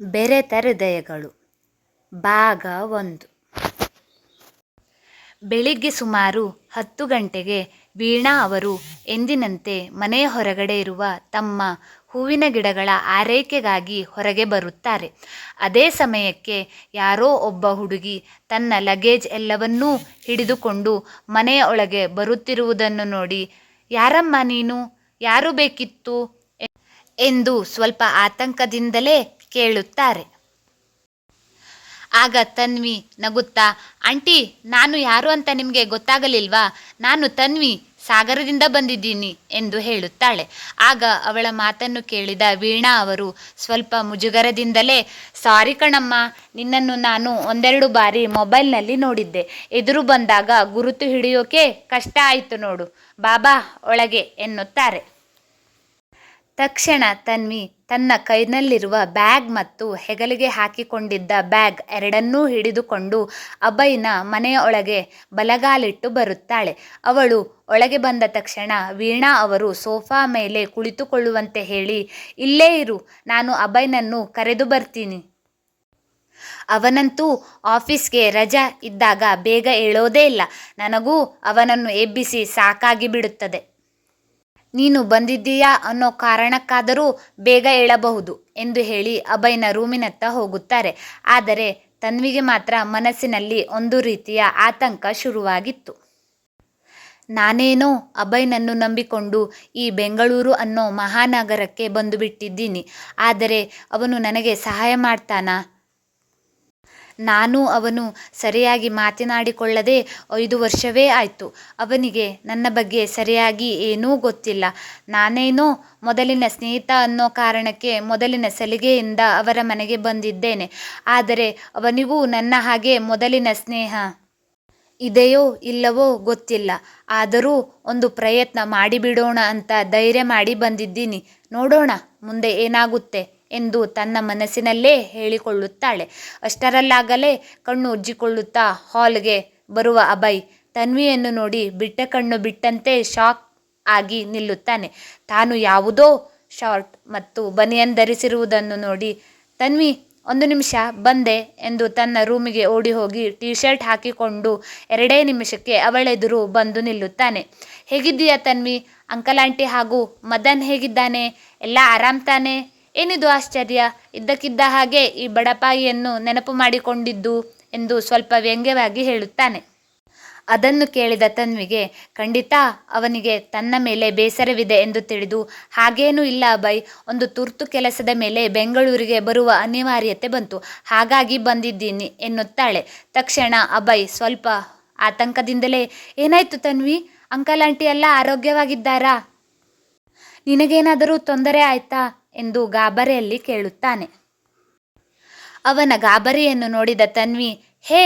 ಬೆರೆತ ಹೃದಯಗಳು ಭಾಗ 1. ಬೆಳಿಗ್ಗೆ ಸುಮಾರು 10 ಗಂಟೆಗೆ ವೀಣಾ ಅವರು ಎಂದಿನಂತೆ ಮನೆಯ ಹೊರಗಡೆ ಇರುವ ತಮ್ಮ ಹೂವಿನ ಗಿಡಗಳ ಆರೈಕೆಗಾಗಿ ಹೊರಗೆ ಬರುತ್ತಾರೆ. ಅದೇ ಸಮಯಕ್ಕೆ ಯಾರೋ ಒಬ್ಬ ಹುಡುಗಿ ತನ್ನ ಲಗೇಜ್ ಎಲ್ಲವನ್ನೂ ಹಿಡಿದುಕೊಂಡು ಮನೆಯ ಒಳಗೆ ಬರುತ್ತಿರುವುದನ್ನು ನೋಡಿ, ಯಾರಮ್ಮ ನೀನು, ಯಾರು ಬೇಕಿತ್ತು ಎಂದು ಸ್ವಲ್ಪ ಆತಂಕದಿಂದಲೇ ಕೇಳುತ್ತಾರೆ. ಆಗ ತನ್ವಿ ನಗುತ್ತಾ, ಆಂಟಿ, ನಾನು ಯಾರು ಅಂತ ನಿಮಗೆ ಗೊತ್ತಾಗಲಿಲ್ವಾ? ನಾನು ತನ್ವಿ, ಸಾಗರದಿಂದ ಬಂದಿದ್ದೀನಿ ಎಂದು ಹೇಳುತ್ತಾಳೆ. ಆಗ ಅವಳ ಮಾತನ್ನು ಕೇಳಿದ ವೀಣಾ ಅವರು ಸ್ವಲ್ಪ ಮುಜುಗರದಿಂದಲೇ, ಸಾರಿ ಕಣಮ್ಮ, ನಿನ್ನನ್ನು ನಾನು ಒಂದೆರಡು ಬಾರಿ ಮೊಬೈಲ್ನಲ್ಲಿ ನೋಡಿದ್ದೆ. ಎದುರು ಬಂದಾಗ ಗುರುತು ಹಿಡಿಯೋಕೆ ಕಷ್ಟ ಆಯಿತು ನೋಡು, ಬಾಬಾ ಒಳಗೆ ಎನ್ನುತ್ತಾರೆ. ತಕ್ಷಣ ತನ್ವಿ ತನ್ನ ಕೈನಲ್ಲಿರುವ ಬ್ಯಾಗ್ ಮತ್ತು ಹೆಗಲಿಗೆ ಹಾಕಿಕೊಂಡಿದ್ದ ಬ್ಯಾಗ್ ಎರಡನ್ನೂ ಹಿಡಿದುಕೊಂಡು ಅಭಯ್ನ ಮನೆಯ ಒಳಗೆ ಬಲಗಾಲಿಟ್ಟು ಬರುತ್ತಾಳೆ. ಅವಳು ಒಳಗೆ ಬಂದ ತಕ್ಷಣ ವೀಣಾ ಅವರು ಸೋಫಾ ಮೇಲೆ ಕುಳಿತುಕೊಳ್ಳುವಂತೆ ಹೇಳಿ, ಇಲ್ಲೇ ಇರು, ನಾನು ಅಭಯ್ನನ್ನು ಕರೆದು ಬರ್ತೀನಿ. ಅವನಂತೂ ಆಫೀಸ್ಗೆ ರಜಾ ಇದ್ದಾಗ ಬೇಗ ಏಳೋದೇ ಇಲ್ಲ. ನನಗೂ ಅವನನ್ನು ಎಬ್ಬಿಸಿ ಸಾಕಾಗಿ ಬಿಡುತ್ತದೆ. ನೀನು ಬಂದಿದ್ದೀಯಾ ಅನ್ನೋ ಕಾರಣಕ್ಕಾದರೂ ಬೇಗ ಏಳಬಹುದು ಎಂದು ಹೇಳಿ ಅಭಯ್ನ ರೂಮಿನತ್ತ ಹೋಗುತ್ತಾರೆ. ಆದರೆ ತನ್ವಿಗೆ ಮಾತ್ರ ಮನಸ್ಸಿನಲ್ಲಿ ಒಂದು ರೀತಿಯ ಆತಂಕ ಶುರುವಾಗಿತ್ತು. ನಾನೇನೋ ಅಭಯ್ನನ್ನು ನಂಬಿಕೊಂಡು ಈ ಬೆಂಗಳೂರು ಅನ್ನೋ ಮಹಾನಗರಕ್ಕೆ ಬಂದು ಬಿಟ್ಟಿದ್ದೀನಿ. ಆದರೆ ಅವನು ನನಗೆ ಸಹಾಯ ಮಾಡ್ತಾನಾ? ನಾನು ಅವನು ಸರಿಯಾಗಿ ಮಾತನಾಡಿಕೊಳ್ಳದೆ 5 ವರ್ಷವೇ ಆಯಿತು. ಅವನಿಗೆ ನನ್ನ ಬಗ್ಗೆ ಸರಿಯಾಗಿ ಏನೂ ಗೊತ್ತಿಲ್ಲ. ನಾನೇನೋ ಮೊದಲಿನ ಸ್ನೇಹಿತ ಅನ್ನೋ ಕಾರಣಕ್ಕೆ ಮೊದಲಿನ ಸಲಿಗೆಯಿಂದ ಅವರ ಮನೆಗೆ ಬಂದಿದ್ದೇನೆ. ಆದರೆ ಅವನಿಗೂ ನನ್ನ ಹಾಗೆ ಮೊದಲಿನ ಸ್ನೇಹ ಇದೆಯೋ ಇಲ್ಲವೋ ಗೊತ್ತಿಲ್ಲ. ಆದರೂ ಒಂದು ಪ್ರಯತ್ನ ಮಾಡಿಬಿಡೋಣ ಅಂತ ಧೈರ್ಯ ಮಾಡಿ ಬಂದಿದ್ದೀನಿ. ನೋಡೋಣ ಮುಂದೆ ಏನಾಗುತ್ತೆ ಎಂದು ತನ್ನ ಮನಸ್ಸಿನಲ್ಲೇ ಹೇಳಿಕೊಳ್ಳುತ್ತಾಳೆ. ಅಷ್ಟರಲ್ಲಾಗಲೇ ಕಣ್ಣು ಉಜ್ಜಿಕೊಳ್ಳುತ್ತಾ ಹಾಲ್ಗೆ ಬರುವ ಅಭಯ್ ತನ್ವಿಯನ್ನು ನೋಡಿ ಬಿಟ್ಟ ಕಣ್ಣು ಬಿಟ್ಟಂತೆ ಶಾಕ್ ಆಗಿ ನಿಲ್ಲುತ್ತಾನೆ. ತಾನು ಯಾವುದೋ ಶಾರ್ಟ್ ಮತ್ತು ಬನಿಯನ್ ಧರಿಸಿರುವುದನ್ನು ನೋಡಿ, ತನ್ವಿ, 1 ನಿಮಿಷ ಬಂದೆ ಎಂದು ತನ್ನ ರೂಮಿಗೆ ಓಡಿ ಹೋಗಿ ಟೀ ಶರ್ಟ್ ಹಾಕಿಕೊಂಡು 2 ನಿಮಿಷಕ್ಕೆ ಅವಳೆದುರು ಬಂದು ನಿಲ್ಲುತ್ತಾನೆ. ಹೇಗಿದ್ದೀಯಾ ತನ್ವಿ? ಅಂಕಲ್ ಆಂಟಿ ಹಾಗೂ ಮದನ್ ಹೇಗಿದ್ದಾನೆ? ಎಲ್ಲ ಆರಾಮ್ ತಾನೆ? ಏನಿದು ಆಶ್ಚರ್ಯ, ಇದ್ದಕ್ಕಿದ್ದ ಹಾಗೆ ಈ ಬಡಪಾಯಿಯನ್ನು ನೆನಪು ಮಾಡಿಕೊಂಡಿದ್ದು ಎಂದು ಸ್ವಲ್ಪ ವ್ಯಂಗ್ಯವಾಗಿ ಹೇಳುತ್ತಾನೆ. ಅದನ್ನು ಕೇಳಿದ ತನ್ವಿಗೆ ಖಂಡಿತ ಅವನಿಗೆ ತನ್ನ ಮೇಲೆ ಬೇಸರವಿದೆ ಎಂದು ತಿಳಿದು, ಹಾಗೇನೂ ಇಲ್ಲ ಅಭಯ್, ಒಂದು ತುರ್ತು ಕೆಲಸದ ಮೇಲೆ ಬೆಂಗಳೂರಿಗೆ ಬರುವ ಅನಿವಾರ್ಯತೆ ಬಂತು, ಹಾಗಾಗಿ ಬಂದಿದ್ದೀನಿ ಎನ್ನುತ್ತಾಳೆ. ತಕ್ಷಣ ಅಭಯ್ ಸ್ವಲ್ಪ ಆತಂಕದಿಂದಲೇ, ಏನಾಯ್ತು ತನ್ವಿ? ಅಂಕಲ್ ಆಂಟಿ ಎಲ್ಲ ಆರೋಗ್ಯವಾಗಿದ್ದಾರಾ? ನಿನಗೇನಾದರೂ ತೊಂದರೆ ಆಯ್ತಾ ಎಂದು ಗಾಬರಿಯಲ್ಲಿ ಕೇಳುತ್ತಾನೆ. ಅವನ ಗಾಬರಿಯನ್ನು ನೋಡಿದ ತನ್ವಿ, ಹೇ,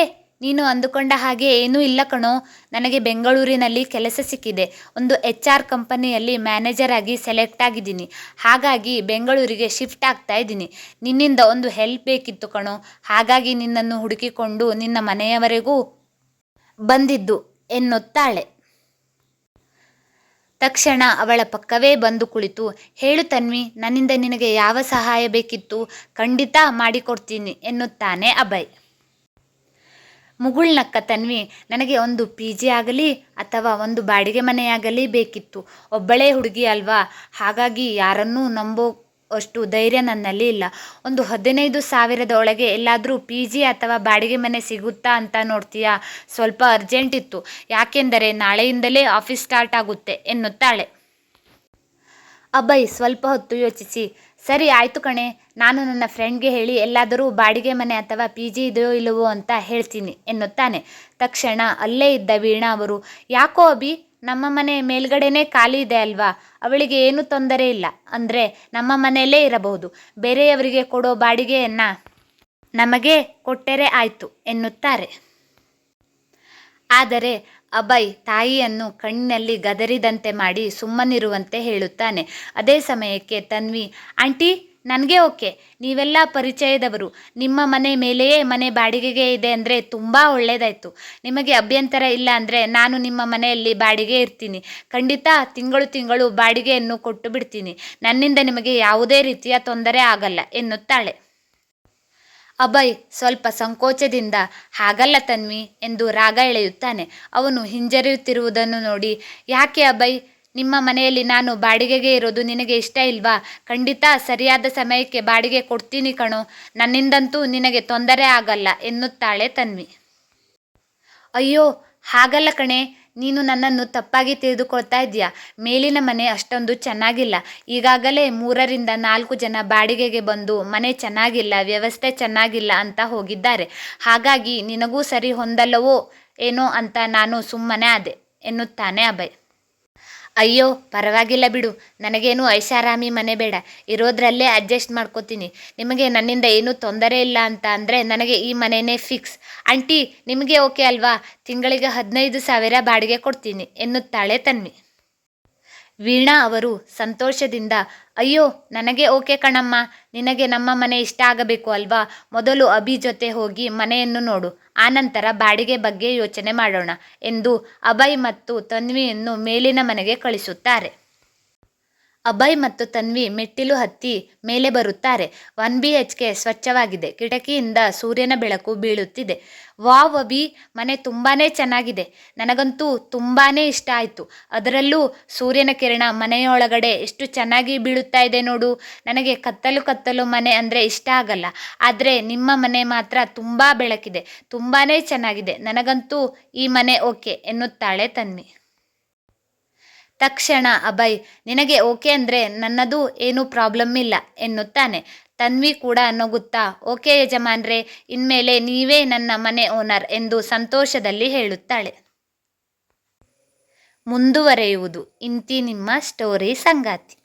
ನೀನು ಅಂದುಕೊಂಡ ಹಾಗೆ ಏನೂ ಇಲ್ಲ ಕಣೋ. ನನಗೆ ಬೆಂಗಳೂರಿನಲ್ಲಿ ಕೆಲಸ ಸಿಕ್ಕಿದೆ. ಒಂದು HR ಕಂಪನಿಯಲ್ಲಿ ಮ್ಯಾನೇಜರ್ ಆಗಿ ಸೆಲೆಕ್ಟ್ ಆಗಿದ್ದೀನಿ. ಹಾಗಾಗಿ ಬೆಂಗಳೂರಿಗೆ ಶಿಫ್ಟ್ ಆಗ್ತಾ ಇದ್ದೀನಿ. ನಿನ್ನಿಂದ ಒಂದು ಹೆಲ್ಪ್ ಬೇಕಿತ್ತು ಕಣೋ. ಹಾಗಾಗಿ ನಿನ್ನನ್ನು ಹುಡುಕಿಕೊಂಡು ನಿನ್ನ ಮನೆಯವರೆಗೂ ಬಂದಿದ್ದು ಎನ್ನುತ್ತಾಳೆ. ತಕ್ಷಣ ಅವಳ ಪಕ್ಕವೇ ಬಂದು ಕುಳಿತು, ಹೇಳು ತನ್ವಿ, ನನ್ನಿಂದ ನಿನಗೆ ಯಾವ ಸಹಾಯ ಬೇಕಿತ್ತು? ಖಂಡಿತ ಮಾಡಿಕೊಡ್ತೀನಿ ಎನ್ನುತ್ತಾನೆ ಅಭಯ್. ಮುಗುಳ್ನಕ್ಕ ತನ್ವಿ, ನನಗೆ ಒಂದು PG ಆಗಲಿ ಅಥವಾ ಒಂದು ಬಾಡಿಗೆ ಮನೆಯಾಗಲಿ ಬೇಕಿತ್ತು. ಒಬ್ಬಳೇ ಹುಡುಗಿ ಅಲ್ವಾ, ಹಾಗಾಗಿ ಯಾರನ್ನೂ ನಂಬೋ ಅಷ್ಟು ಧೈರ್ಯ ನನ್ನಲ್ಲಿ ಇಲ್ಲ. ಒಂದು 15,000 ಒಳಗೆ ಎಲ್ಲಾದರೂ PG ಅಥವಾ ಬಾಡಿಗೆ ಮನೆ ಸಿಗುತ್ತಾ ಅಂತ ನೋಡ್ತೀಯಾ? ಸ್ವಲ್ಪ ಅರ್ಜೆಂಟ್ ಇತ್ತು, ಯಾಕೆಂದರೆ ನಾಳೆಯಿಂದಲೇ ಆಫೀಸ್ ಸ್ಟಾರ್ಟ್ ಆಗುತ್ತೆ ಎನ್ನುತ್ತಾಳೆ. ಅಭಯ್ ಸ್ವಲ್ಪ ಹೊತ್ತು ಯೋಚಿಸಿ, ಸರಿ ಆಯಿತು ಕಣೆ, ನಾನು ನನ್ನ ಫ್ರೆಂಡ್ಗೆ ಹೇಳಿ ಎಲ್ಲಾದರೂ ಬಾಡಿಗೆ ಮನೆ ಅಥವಾ PG ಇದೆಯೋ ಇಲ್ಲವೋ ಅಂತ ಹೇಳ್ತೀನಿ ಎನ್ನುತ್ತಾನೆ. ತಕ್ಷಣ ಅಲ್ಲೇ ಇದ್ದ ವೀಣಾ ಅವರು, ಯಾಕೋ ಅಭಿ, ನಮ್ಮ ಮನೆ ಮೇಲ್ಗಡೆನೇ ಖಾಲಿ ಇದೆ ಅಲ್ವಾ, ಅವಳಿಗೆ ಏನೂ ತೊಂದರೆ ಇಲ್ಲ ಅಂದರೆ ನಮ್ಮ ಮನೆಯಲ್ಲೇ ಇರಬಹುದು. ಬೇರೆಯವರಿಗೆ ಕೊಡೋ ಬಾಡಿಗೆಯನ್ನು ನಮಗೆ ಕೊಟ್ಟರೆ ಆಯಿತು ಎನ್ನುತ್ತಾರೆ. ಆದರೆ ಅಭಯ್ ತಾಯಿಯನ್ನು ಕಣ್ಣಿನಲ್ಲಿ ಗದರಿದಂತೆ ಮಾಡಿ ಸುಮ್ಮನಿರುವಂತೆ ಹೇಳುತ್ತಾನೆ. ಅದೇ ಸಮಯಕ್ಕೆ ತನ್ವಿ, ಆಂಟಿ, ನನಗೆ ಓಕೆ, ನೀವೆಲ್ಲ ಪರಿಚಯದವರು, ನಿಮ್ಮ ಮನೆ ಮೇಲೆಯೇ ಮನೆ ಬಾಡಿಗೆಗೆ ಇದೆ ಅಂದರೆ ತುಂಬ ಒಳ್ಳೆಯದಾಯಿತು. ನಿಮಗೆ ಅಭ್ಯಂತರ ಇಲ್ಲ ಅಂದರೆ ನಾನು ನಿಮ್ಮ ಮನೆಯಲ್ಲಿ ಬಾಡಿಗೆ ಇರ್ತೀನಿ. ಖಂಡಿತ ತಿಂಗಳು ಬಾಡಿಗೆಯನ್ನು ಕೊಟ್ಟು ಬಿಡ್ತೀನಿ. ನನ್ನಿಂದ ನಿಮಗೆ ಯಾವುದೇ ರೀತಿಯ ತೊಂದರೆ ಆಗಲ್ಲ ಎನ್ನುತ್ತಾಳೆ. ಅಭಯ್ ಸ್ವಲ್ಪ ಸಂಕೋಚದಿಂದ ಹಾಗಲ್ಲ ತನ್ವಿ ಎಂದು ರಾಗ ಎಳೆಯುತ್ತಾನೆ. ಅವನು ಹಿಂಜರಿಯುತ್ತಿರುವುದನ್ನು ನೋಡಿ, ಯಾಕೆ ಅಭಯ್, ನಿಮ್ಮ ಮನೆಯಲ್ಲಿ ನಾನು ಬಾಡಿಗೆಗೆ ಇರೋದು ನಿನಗೆ ಇಷ್ಟ ಇಲ್ವಾ? ಖಂಡಿತ ಸರಿಯಾದ ಸಮಯಕ್ಕೆ ಬಾಡಿಗೆ ಕೊಡ್ತೀನಿ ಕಣೋ, ನನ್ನಿಂದಂತೂ ನಿನಗೆ ತೊಂದರೆ ಆಗಲ್ಲ ಎನ್ನುತ್ತಾಳೆ ತನ್ವಿ. ಅಯ್ಯೋ ಹಾಗಲ್ಲ ಕಣೆ, ನೀನು ನನ್ನನ್ನು ತಪ್ಪಾಗಿ ತಿಳಿದುಕೊಳ್ತಾ ಇದ್ದೀಯಾ. ಮೇಲಿನ ಮನೆ ಅಷ್ಟೊಂದು ಚೆನ್ನಾಗಿಲ್ಲ. ಈಗಾಗಲೇ 3 ರಿಂದ 4 ಜನ ಬಾಡಿಗೆಗೆ ಬಂದು ಮನೆ ಚೆನ್ನಾಗಿಲ್ಲ, ವ್ಯವಸ್ಥೆ ಚೆನ್ನಾಗಿಲ್ಲ ಅಂತ ಹೋಗಿದ್ದಾರೆ. ಹಾಗಾಗಿ ನಿನಗೂ ಸರಿ ಹೊಂದಲ್ಲವೋ ಏನೋ ಅಂತ ನಾನು ಸುಮ್ಮನೆ ಆದೆ ಎನ್ನುತ್ತಾನೆ ಅಭಯ್. ಅಯ್ಯೋ ಪರವಾಗಿಲ್ಲ ಬಿಡು, ನನಗೇನು ಐಷಾರಾಮಿ ಮನೆ ಬೇಡ, ಇರೋದ್ರಲ್ಲೇ ಅಡ್ಜಸ್ಟ್ ಮಾಡ್ಕೋತೀನಿ. ನಿಮಗೆ ನನ್ನಿಂದ ಏನೂ ತೊಂದರೆ ಇಲ್ಲ ಅಂತ ಅಂದರೆ ನನಗೆ ಈ ಮನೆಯೇ ಫಿಕ್ಸ್. ಆಂಟಿ ನಿಮಗೆ ಓಕೆ ಅಲ್ವಾ? ತಿಂಗಳಿಗೆ 15,000 ಬಾಡಿಗೆ ಕೊಡ್ತೀನಿ ಎನ್ನುತ್ತಾಳೆ ತನ್ವಿ. ವೀಣಾ ಅವರು ಸಂತೋಷದಿಂದ, ಅಯ್ಯೋ ನನಗೆ ಓಕೆ ಕಣಮ್ಮ, ನಿನಗೆ ನಮ್ಮ ಮನೆ ಇಷ್ಟ ಆಗಬೇಕು ಅಲ್ವಾ? ಮೊದಲು ಅಭಿ ಜೊತೆ ಹೋಗಿ ಮನೆಯನ್ನು ನೋಡು, ಆನಂತರ ಬಾಡಿಗೆ ಬಗ್ಗೆ ಯೋಚನೆ ಮಾಡೋಣ ಎಂದು ಅಭಯ್ ಮತ್ತು ತನ್ವಿಯನ್ನು ಮೇಲಿನ ಮನೆಗೆ ಕಳಿಸುತ್ತಾರೆ. ಅಭಯ್ ಮತ್ತು ತನ್ವಿ ಮೆಟ್ಟಿಲು ಹತ್ತಿ ಮೇಲೆ ಬರುತ್ತಾರೆ. 1 BHK ಸ್ವಚ್ಛವಾಗಿದೆ. ಕಿಟಕಿಯಿಂದ ಸೂರ್ಯನ ಬೆಳಕು ಬೀಳುತ್ತಿದೆ. ವಾವ್ ಅಭಿ, ಮನೆ ತುಂಬಾ ಚೆನ್ನಾಗಿದೆ. ನನಗಂತೂ ತುಂಬಾ ಇಷ್ಟ ಆಯಿತು. ಅದರಲ್ಲೂ ಸೂರ್ಯನ ಕಿರಣ ಮನೆಯೊಳಗಡೆ ಎಷ್ಟು ಚೆನ್ನಾಗಿ ಬೀಳುತ್ತಾ ಇದೆ ನೋಡು. ನನಗೆ ಕತ್ತಲು ಕತ್ತಲು ಮನೆ ಅಂದರೆ ಇಷ್ಟ ಆಗಲ್ಲ, ಆದರೆ ನಿಮ್ಮ ಮನೆ ಮಾತ್ರ ತುಂಬ ಬೆಳಕಿದೆ, ತುಂಬಾ ಚೆನ್ನಾಗಿದೆ. ನನಗಂತೂ ಈ ಮನೆ ಓಕೆ ಎನ್ನುತ್ತಾಳೆ ತನ್ವಿ. ತಕ್ಷಣ ಅಭಯ್, ನಿನಗೆ ಓಕೆ ಅಂದರೆ ನನ್ನದು ಏನೂ ಪ್ರಾಬ್ಲಮ್ ಇಲ್ಲ ಎನ್ನುತ್ತಾನೆ. ತನ್ವಿ ಕೂಡ ನಗುತ್ತಾ, ಓಕೆ ಯಜಮಾನ್ರೆ, ಇನ್ಮೇಲೆ ನೀವೇ ನನ್ನ ಮನೆ ಓನರ್ ಎಂದು ಸಂತೋಷದಲ್ಲಿ ಹೇಳುತ್ತಾಳೆ. ಮುಂದುವರೆಯುವುದು ಇಂತಿ ನಿಮ್ಮ ಸ್ಟೋರಿ ಸಂಗಾತಿ.